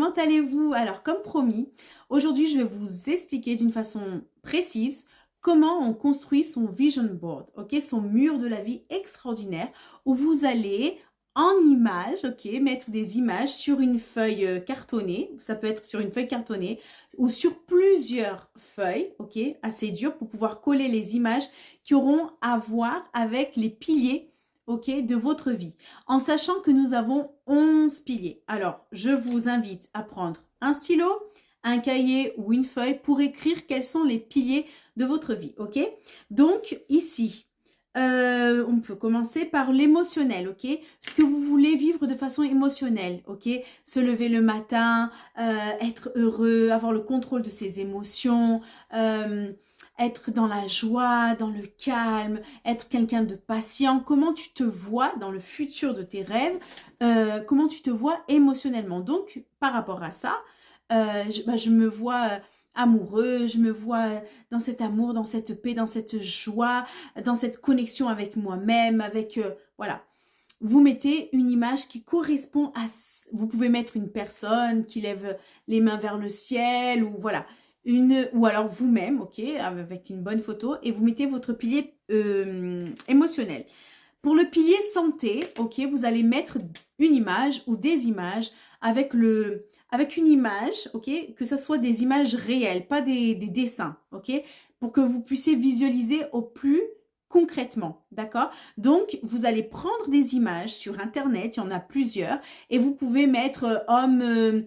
comment allez-vous? Alors, comme promis, aujourd'hui, je vais vous expliquer d'une façon précise comment on construit son vision board, ok? Son mur de la vie extraordinaire où vous allez en images, ok, mettre des images sur une feuille cartonnée. Ça peut être sur une feuille cartonnée ou sur plusieurs feuilles, ok, assez dures pour pouvoir coller les images qui auront à voir avec les piliers, ok, de votre vie. En sachant que nous avons 11 piliers. Alors, je vous invite à prendre un stylo, un cahier ou une feuille pour écrire quels sont les piliers de votre vie, ok? Donc, ici, on peut commencer par l'émotionnel, ok? Ce que vous voulez vivre de façon émotionnelle, ok? Se lever le matin, être heureux, avoir le contrôle de ses émotions, être dans la joie, dans le calme, être quelqu'un de patient. Comment tu te vois dans le futur de tes rêves? Comment tu te vois émotionnellement? Donc, par rapport à ça, je me vois amoureux, je me vois dans cet amour, dans cette paix, dans cette joie, dans cette connexion avec moi-même, avec, voilà. Vous mettez une image qui correspond à... Vous pouvez mettre une personne qui lève les mains vers le ciel ou voilà. Ou alors vous-même, ok, avec une bonne photo et vous mettez votre pilier émotionnel. Pour le pilier santé, ok, vous allez mettre une image ou des images avec une image, ok, que ce soit des images réelles, pas des dessins, ok, pour que vous puissiez visualiser au plus concrètement, d'accord? Donc, vous allez prendre des images sur Internet, il y en a plusieurs, et vous pouvez mettre homme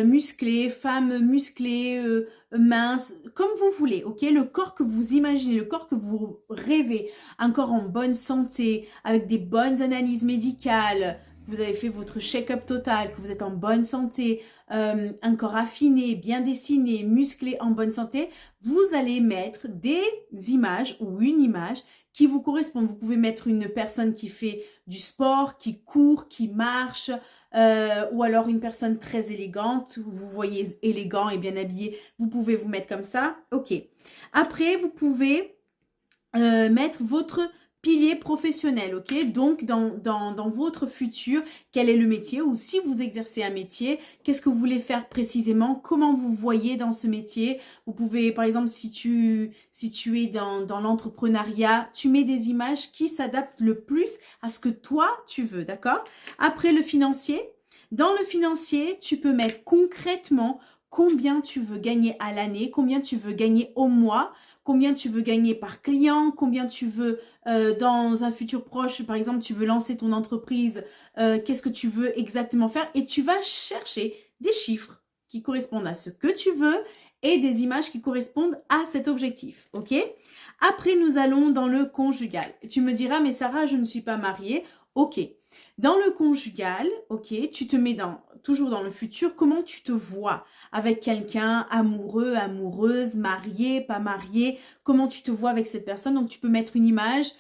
musclé, femme musclée, mince, comme vous voulez, ok? Le corps que vous imaginez, le corps que vous rêvez, un corps en bonne santé, avec des bonnes analyses médicales, vous avez fait votre check-up total, que vous êtes en bonne santé, un corps affiné, bien dessiné, musclé, en bonne santé, vous allez mettre des images ou une image qui vous correspond. Vous pouvez mettre une personne qui fait du sport, qui court, qui marche, ou alors une personne très élégante, vous voyez élégant et bien habillé, vous pouvez vous mettre comme ça, ok. Après, vous pouvez mettre votre pilier professionnel, ok? Donc, dans votre futur, quel est le métier? Ou si vous exercez un métier, qu'est-ce que vous voulez faire précisément? Comment vous voyez dans ce métier? Vous pouvez, par exemple, si tu es dans l'entrepreneuriat, tu mets des images qui s'adaptent le plus à ce que toi, tu veux, d'accord? Après, le financier. Dans le financier, tu peux mettre concrètement combien tu veux gagner à l'année, combien tu veux gagner au mois, combien tu veux gagner par client, combien tu veux dans un futur proche, par exemple, tu veux lancer ton entreprise, qu'est-ce que tu veux exactement faire et tu vas chercher des chiffres qui correspondent à ce que tu veux et des images qui correspondent à cet objectif, ok? Après, nous allons dans le conjugal. Tu me diras, mais Sarah, je ne suis pas mariée. Ok. Dans le conjugal, ok, tu te mets toujours dans le futur, comment tu te vois avec quelqu'un amoureux, amoureuse, marié, pas marié, comment tu te vois avec cette personne. Donc, tu peux mettre une image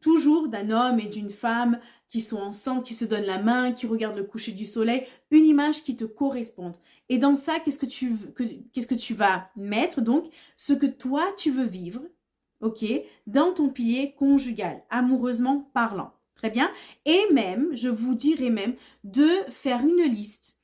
toujours d'un homme et d'une femme qui sont ensemble, qui se donnent la main, qui regardent le coucher du soleil, une image qui te corresponde. Et dans ça, qu'est-ce que tu vas mettre? Donc, ce que toi, tu veux vivre, ok, dans ton pilier conjugal, amoureusement parlant. Très bien. Et même, je vous dirais même de faire une liste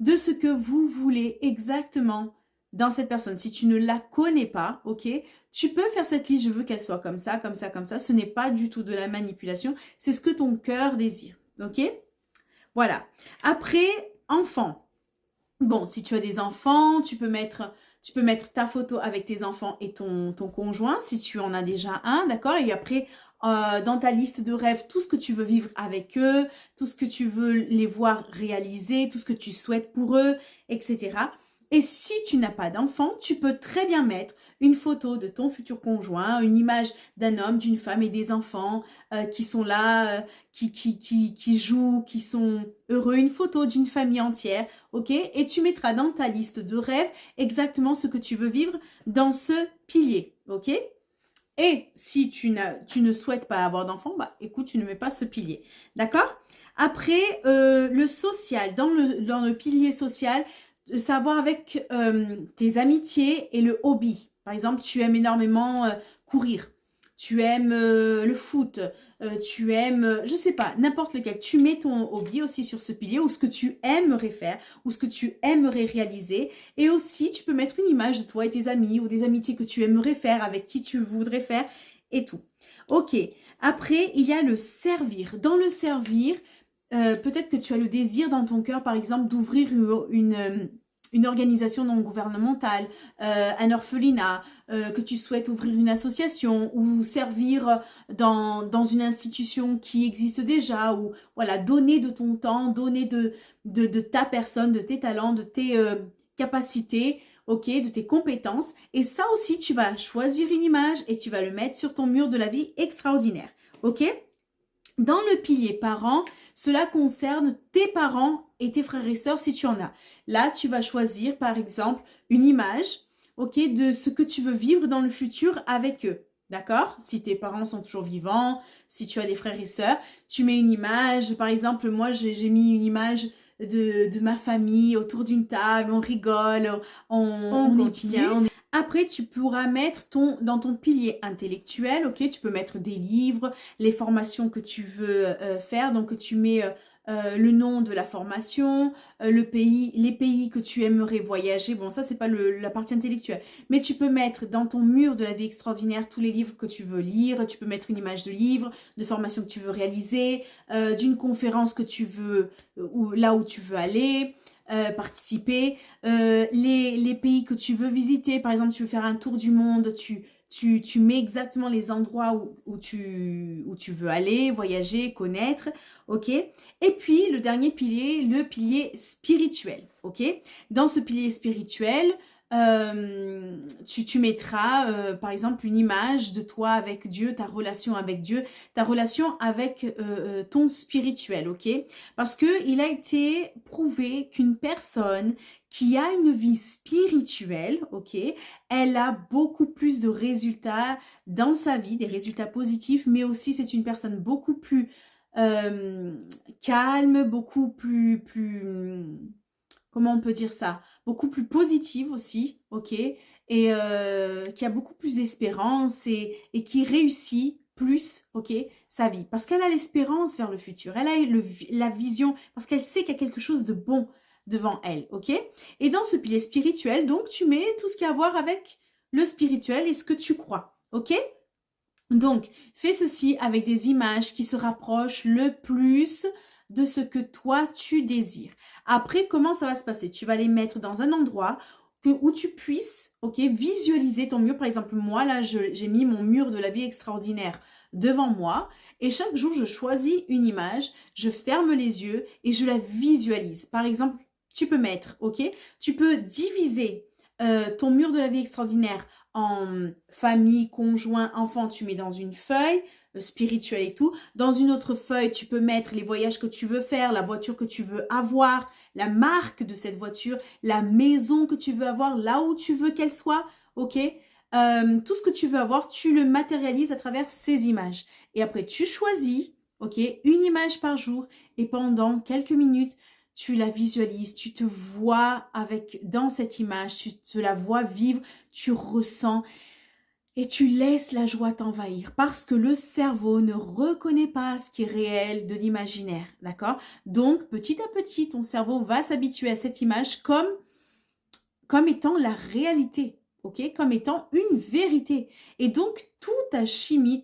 de ce que vous voulez exactement dans cette personne. Si tu ne la connais pas, ok, tu peux faire cette liste. Je veux qu'elle soit comme ça, comme ça, comme ça. Ce n'est pas du tout de la manipulation. C'est ce que ton cœur désire. Ok? Voilà. Après, enfant. Bon, si tu as des enfants, tu peux mettre ta photo avec tes enfants et ton conjoint, si tu en as déjà un, d'accord? Et après, dans ta liste de rêves, tout ce que tu veux vivre avec eux, tout ce que tu veux les voir réaliser, tout ce que tu souhaites pour eux, etc. Et si tu n'as pas d'enfant, tu peux très bien mettre une photo de ton futur conjoint, une image d'un homme, d'une femme et des enfants qui sont là, qui jouent, qui sont heureux, une photo d'une famille entière, ok? Et tu mettras dans ta liste de rêves exactement ce que tu veux vivre dans ce pilier, ok? Et si tu ne souhaites pas avoir d'enfant, bah écoute, tu ne mets pas ce pilier, d'accord? Après, le social, dans le pilier social, savoir avec tes amitiés et le hobby. Par exemple, tu aimes énormément courir. tu aimes le foot, tu aimes, je sais pas, n'importe lequel. Tu mets ton hobby aussi sur ce pilier ou ce que tu aimerais faire ou ce que tu aimerais réaliser. Et aussi, tu peux mettre une image de toi et tes amis ou des amitiés que tu aimerais faire, avec qui tu voudrais faire et tout. Ok, après, il y a le servir. Dans le servir, peut-être que tu as le désir dans ton cœur, par exemple, d'ouvrir une organisation non gouvernementale, un orphelinat, que tu souhaites ouvrir une association ou servir dans une institution qui existe déjà, ou voilà, donner de ton temps, donner de ta personne, de tes talents, de tes capacités, ok, de tes compétences. Et ça aussi, tu vas choisir une image et tu vas le mettre sur ton mur de la vie extraordinaire, ok? Dans le pilier parents, cela concerne tes parents et tes frères et sœurs si tu en as. Là, tu vas choisir par exemple une image, ok, de ce que tu veux vivre dans le futur avec eux. D'accord? Si tes parents sont toujours vivants, si tu as des frères et sœurs, tu mets une image. Par exemple, moi, j'ai mis une image de ma famille autour d'une table, on rigole, on est bien. Après, tu pourras mettre dans ton pilier intellectuel, ok, tu peux mettre des livres, les formations que tu veux faire, donc tu mets le nom de la formation, les pays que tu aimerais voyager. Bon, ça, c'est pas la partie intellectuelle. Mais tu peux mettre dans ton mur de la vie extraordinaire tous les livres que tu veux lire. Tu peux mettre une image de livre, de formation que tu veux réaliser, d'une conférence que tu veux, là où tu veux aller. Participer, les pays que tu veux visiter, par exemple tu veux faire un tour du monde, tu mets exactement les endroits où tu veux aller, voyager, connaître, ok? Et puis le dernier pilier, le pilier spirituel, ok? Dans ce pilier spirituel, tu mettras par exemple une image de toi avec Dieu, ta relation avec Dieu, ta relation avec ton spirituel, ok? Parce que il a été prouvé qu'une personne qui a une vie spirituelle, ok, elle a beaucoup plus de résultats dans sa vie, des résultats positifs, mais aussi c'est une personne beaucoup plus calme, beaucoup plus comment on peut dire ça, beaucoup plus positive aussi, ok, et qui a beaucoup plus d'espérance et qui réussit plus, ok, sa vie, parce qu'elle a l'espérance vers le futur, elle a la vision, parce qu'elle sait qu'il y a quelque chose de bon devant elle, ok. Et dans ce pilier spirituel, donc, tu mets tout ce qui a à voir avec le spirituel et ce que tu crois, ok. Donc, fais ceci avec des images qui se rapprochent le plus de ce que toi, tu désires. Après, comment ça va se passer? Tu vas les mettre dans un endroit où tu puisses, ok, visualiser ton mur. Par exemple, moi, là, j'ai mis mon mur de la vie extraordinaire devant moi. Et chaque jour, je choisis une image, je ferme les yeux et je la visualise. Par exemple, tu peux mettre, ok, tu peux diviser ton mur de la vie extraordinaire en famille, conjoint, enfant, tu mets dans une feuille spirituelle et tout. Dans une autre feuille, tu peux mettre les voyages que tu veux faire, la voiture que tu veux avoir, la marque de cette voiture, la maison que tu veux avoir, là où tu veux qu'elle soit, ok? Tout ce que tu veux avoir, tu le matérialises à travers ces images. Et après, tu choisis, ok, une image par jour et pendant quelques minutes, tu la visualises, tu te vois dans cette image, tu te la vois vivre, tu ressens et tu laisses la joie t'envahir parce que le cerveau ne reconnaît pas ce qui est réel de l'imaginaire, d'accord? Donc, petit à petit, ton cerveau va s'habituer à cette image comme étant la réalité, ok? Comme étant une vérité. Et donc, toute la chimie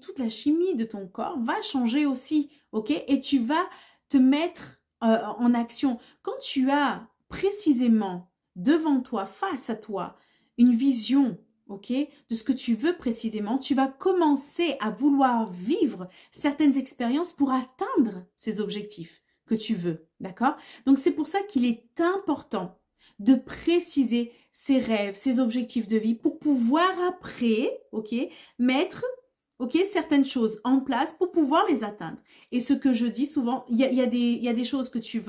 de ton corps va changer aussi, ok? Et tu vas te mettre en action. Quand tu as précisément devant toi, face à toi, une vision, ok, de ce que tu veux précisément, tu vas commencer à vouloir vivre certaines expériences pour atteindre ces objectifs que tu veux, d'accord? Donc, c'est pour ça qu'il est important de préciser ses rêves, ses objectifs de vie pour pouvoir après, ok, mettre certaines choses en place pour pouvoir les atteindre. Et ce que je dis souvent, il y a des choses que tu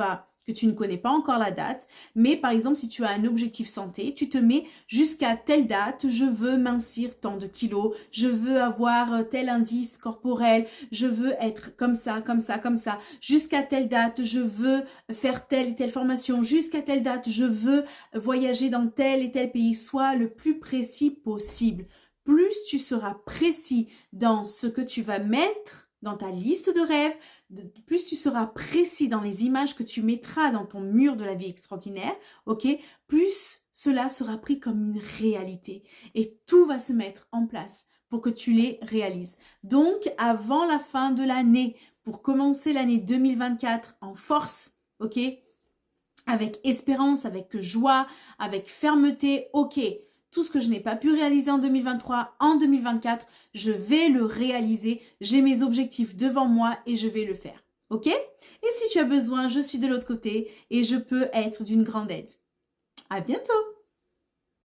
ne connais pas encore la date, mais par exemple, si tu as un objectif santé, tu te mets jusqu'à telle date, je veux mincir tant de kilos, je veux avoir tel indice corporel, je veux être comme ça, comme ça, comme ça, jusqu'à telle date, je veux faire telle et telle formation, jusqu'à telle date, je veux voyager dans tel et tel pays, sois le plus précis possible. plus tu seras précis dans ce que tu vas mettre dans ta liste de rêves, plus tu seras précis dans les images que tu mettras dans ton mur de la vie extraordinaire, ok, plus cela sera pris comme une réalité et tout va se mettre en place pour que tu les réalises. Donc, avant la fin de l'année, pour commencer l'année 2024 en force, ok, avec espérance, avec joie, avec fermeté, ok, tout ce que je n'ai pas pu réaliser en 2023, en 2024, je vais le réaliser. J'ai mes objectifs devant moi et je vais le faire. Ok? Et si tu as besoin, je suis de l'autre côté et je peux être d'une grande aide. À bientôt!